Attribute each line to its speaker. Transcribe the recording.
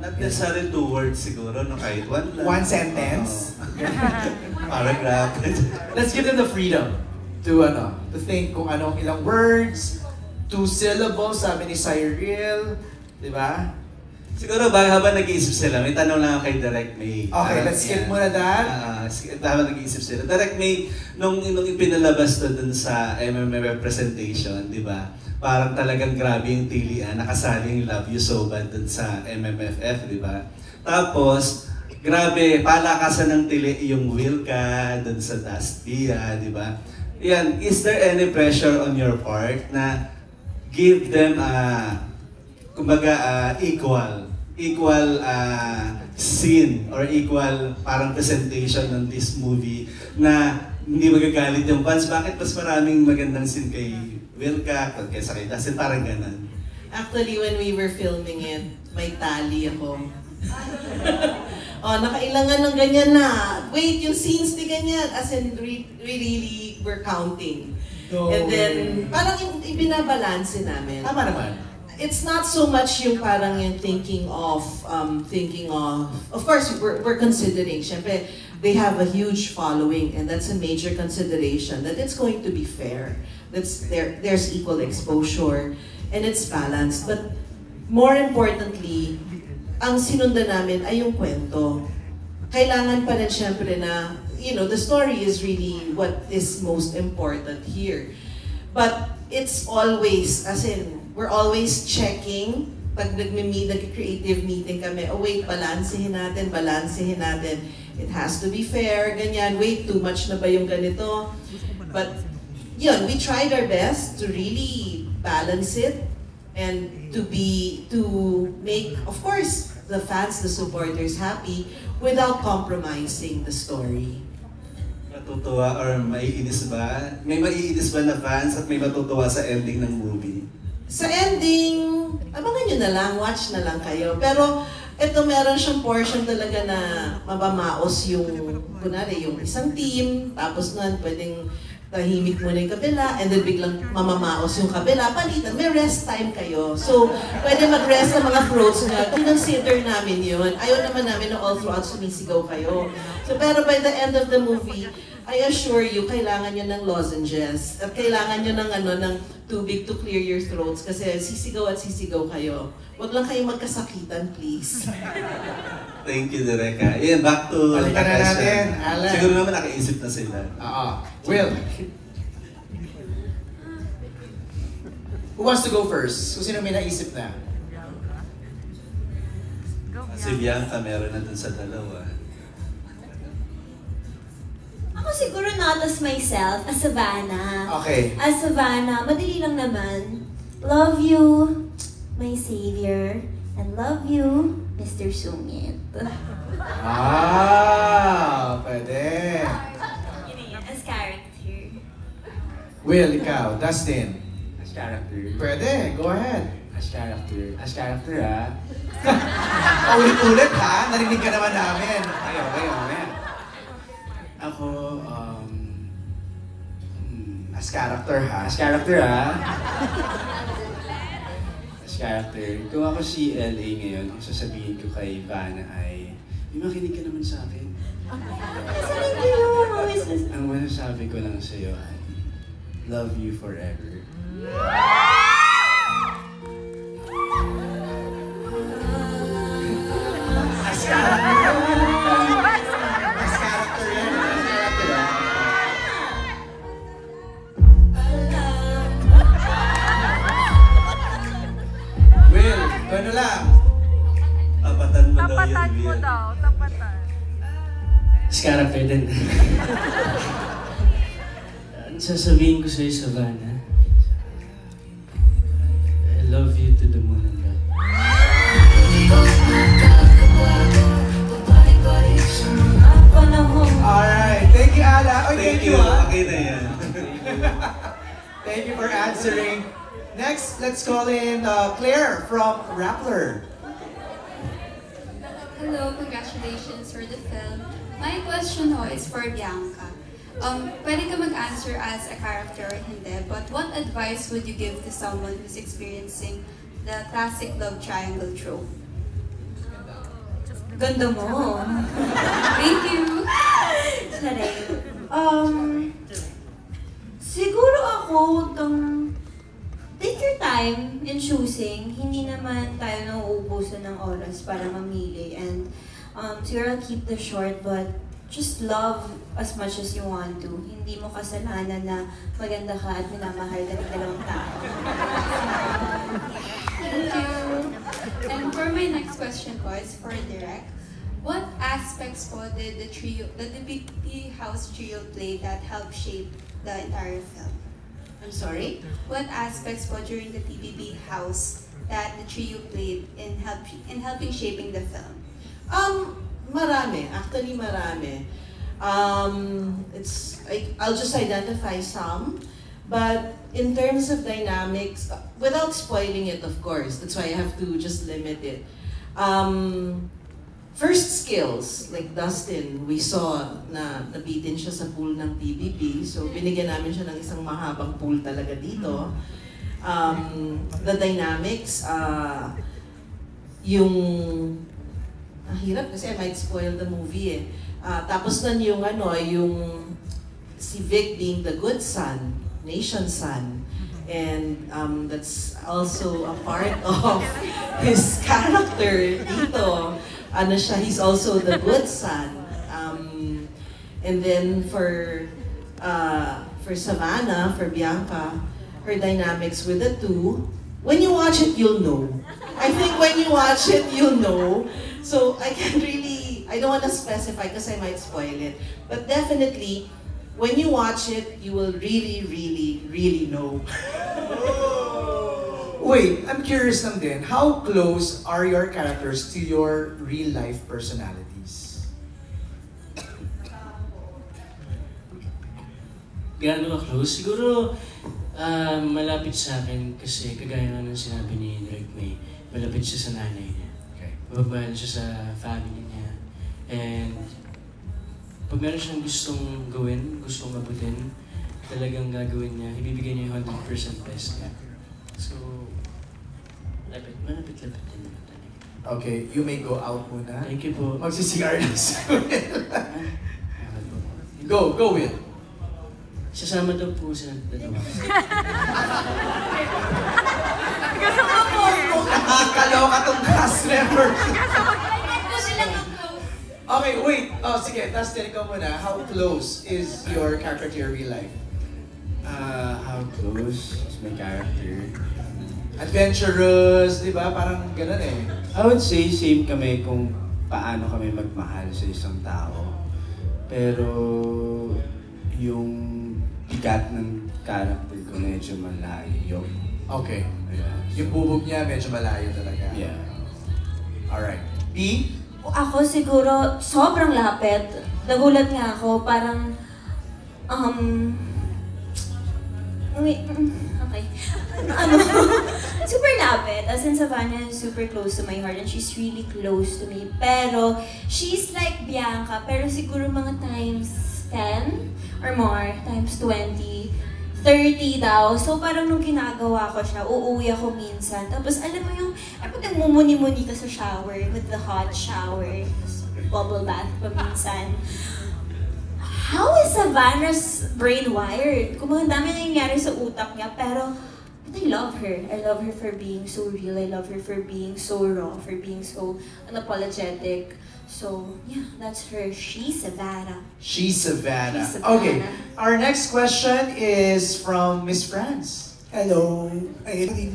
Speaker 1: Not necessarily 2 words siguro, no? Kahit one lang.
Speaker 2: One sentence?
Speaker 1: Paragraph.
Speaker 2: Let's give them the freedom to think kung anong ilang words, 2 syllables, sabi ni Cyril, di ba?
Speaker 1: Siguro habang nag-iisip sila, may tanong lang ako kay Direct May.
Speaker 2: Okay, let's skip muna that.
Speaker 1: Habang nag-iisip sila. Direct May, nung ipinalabas to dun sa MMA presentation, di ba? Parang talagang grabe yung tilian, nakasali yung Love You So Bad dun sa MMFF, di ba? Tapos, grabe, palakasan ng tili yung Wilka dun sa Dastia, di ba? Yan, is there any pressure on your part na give them kumbaga equal scene or equal parang presentation ng this movie na hindi magagalit yung fans? Bakit mas maraming magandang scene kay Wilka kaysa kay Dustin? Parang ganun.
Speaker 3: Actually, when we were filming it, may tali ako. Oh, nakailangan ng ganyan na. Wait, yung scenes di ganyan. As in, really, we're counting.
Speaker 2: No.
Speaker 3: And then, parang ibinabalanse namin.
Speaker 2: Tama naman.
Speaker 3: It's not so much yung parang yung thinking of course, we're considering, syempre, they have a huge following and that's a major consideration, that it's going to be fair. There's equal exposure and it's balanced. But more importantly, ang sinundan namin ay yung kwento. Kailangan pa rin syempre na, the story is really what is most important here. But it's always, as in, we're always checking, pag nag-creative meeting kami, oh wait, balansehin natin. It has to be fair, ganyan. Wait, too much na ba yung ganito? But, we tried our best to really balance it and to make, of course, the fans, the supporters happy without compromising the story.
Speaker 1: Matutuwa or maiinis ba? May maiinis ba na fans at may matutuwa sa ending ng movie?
Speaker 3: Sa ending, abangan nyo na lang, watch na lang kayo. Pero ito meron siyang portion talaga na mabamaos yung, kunwari, yung isang team, tapos nun pwedeng tahimik muna yung kabila, and then biglang mamamaos yung kabila, palitan, may rest time kayo. So, pwede mag-rest ang mga throats nyo. Consider namin yun. Ayaw naman namin na all throughout sumisigaw kayo. So, pero by the end of the movie, I assure you, kailangan nyo ng lozenges. At kailangan nyo ng tubig to clear your throats kasi sisigaw at sisigaw kayo. Huwag lang kayong magkasakitan, please.
Speaker 1: Thank you, Direka. Yan, back to
Speaker 2: balikan na natin, Alan.
Speaker 1: Siguro naman nakaisip na sila.
Speaker 2: Will. Who wants to go first? Kung sino may naisip na?
Speaker 1: Si Bianca, meron na dun sa dalawa.
Speaker 4: Ako siguro not as myself, as Savannah.
Speaker 2: Okay.
Speaker 4: As Savannah, madali lang naman. Love you, my savior, and love you, Mr. Sungit.
Speaker 2: Pwede.
Speaker 4: As character.
Speaker 2: Will, ikaw, Dustin.
Speaker 5: As character.
Speaker 2: Pwede, go ahead.
Speaker 5: As character. As character,
Speaker 2: Ulit-ulit ha, narinig ka naman namin.
Speaker 5: Okay. Ako,
Speaker 2: As character ha.
Speaker 5: as character, As character. Kung ako si LA ngayon, ang sasabihin ko kay Vanna ay, makinig ka naman sa akin. Ang masasabi ko lang sa'yo ay, love you forever.
Speaker 2: As character. As character yan. Will, ano lang?
Speaker 1: Tapatan mo daw yun,
Speaker 6: Tapatan mo
Speaker 1: Will.
Speaker 6: daw, tapatan.
Speaker 5: As character din. Ang sasabihin ko sa'yo, Savannah, I love you to the moon and back.
Speaker 2: Alright, thank you Ala. Oy,
Speaker 1: Thank
Speaker 2: thank
Speaker 1: you.
Speaker 2: you ha.
Speaker 1: Okay na yan.
Speaker 2: Thank you for answering. Next, let's call in Claire from Rappler.
Speaker 7: Hello, congratulations for the film. My question ho is for Bianca. Pwede ka mag-answer as a character or hindi, but what advice would you give to someone who's experiencing the classic love triangle trope?
Speaker 4: Ganda mo.
Speaker 7: Thank you.
Speaker 4: Charay. Siguro ako, wag kang take your time in choosing. Hindi naman tayo nauubusan ng oras para mamili. And siguro I'll keep this short, but just love as much as you want to. Hindi mo kasalanan na maganda ka at minamahal ka ng dalawang tao.
Speaker 7: Thank you. And for my next question po, is for Direk. What aspects po did the TBB House trio play that helped shape the entire film?
Speaker 3: I'm sorry?
Speaker 7: What aspects po during the TBB House that the trio played in helping shaping the film?
Speaker 3: Marami. Actually, marami. I'll just identify some. But in terms of dynamics, without spoiling it, of course, that's why I have to just limit it. First skills, like Dustin, we saw na nabitin siya sa pool ng TBB. So, binigyan namin siya ng isang mahabang pool talaga dito. The dynamics, hirap kasi I might spoil the movie eh. Tapos nun yung si Vic being the good son, nation son. And that's also a part of his character dito. He's also the good son. And then for Savannah, for Bianca, her dynamics with the two, when you watch it, you'll know. I think when you watch it, you'll know. So I don't want to specify because I might spoil it. But definitely, when you watch it, you will really, really, really know.
Speaker 2: Wait, I'm curious lang din, how close are your characters to your real-life personalities?
Speaker 6: Gaano ka-close? Siguro, malapit sa akin kasi kagaya nga ng sinabi ni Direk May, malapit siya sa nanay niya.
Speaker 2: Okay.
Speaker 6: Mababahal siya sa family niya. And pag meron siyang gustong gawin, gustong abutin, talagang gagawin niya, ibibigay niya yung 100% best niya. So, malapit din naman talaga.
Speaker 2: Okay, you may go out muna.
Speaker 6: Thank you po.
Speaker 2: Magsi-CR na si Will. Go Will.
Speaker 6: Sasama daw po sa dalawa.
Speaker 2: Nakakaloka tong cast member. Okay, wait. Oh, sige. Dustin, ikaw muna. How close is your character to your real life?
Speaker 5: How close is my character?
Speaker 2: Adventurous, di ba? Parang ganun eh.
Speaker 5: I would say same kami kung paano kami magmahal sa isang tao. Pero yung bigat ng character ko medyo malayo.
Speaker 2: Okay.
Speaker 5: Yeah.
Speaker 2: Yung bubog niya medyo malayo talaga.
Speaker 5: Yeah.
Speaker 2: Alright. B?
Speaker 4: Ako siguro, sobrang lapit. Nagulat nga ako, parang, okay. Super lapit. As in, Savannah is super close to my heart and she's really close to me. Pero, she's like Bianca, pero siguro mga times 10 or more, times 20, 30 daw. So, parang nung ginagawa ko siya, uuwi ako minsan. Tapos, alam mo yung, pag nagmumuni-muni ka sa shower, with the hot shower, bubble bath pa minsan. How is Savannah's brain wired? Kung mga dami nangyayari sa utak niya, pero but I love her. I love her for being so real. I love her for being so raw, for being so unapologetic. So, yeah, that's her. She's Savannah.
Speaker 2: She's Savannah.
Speaker 4: She's Savannah.
Speaker 2: Okay, our next question is from Miss France.
Speaker 8: Hello. Good evening.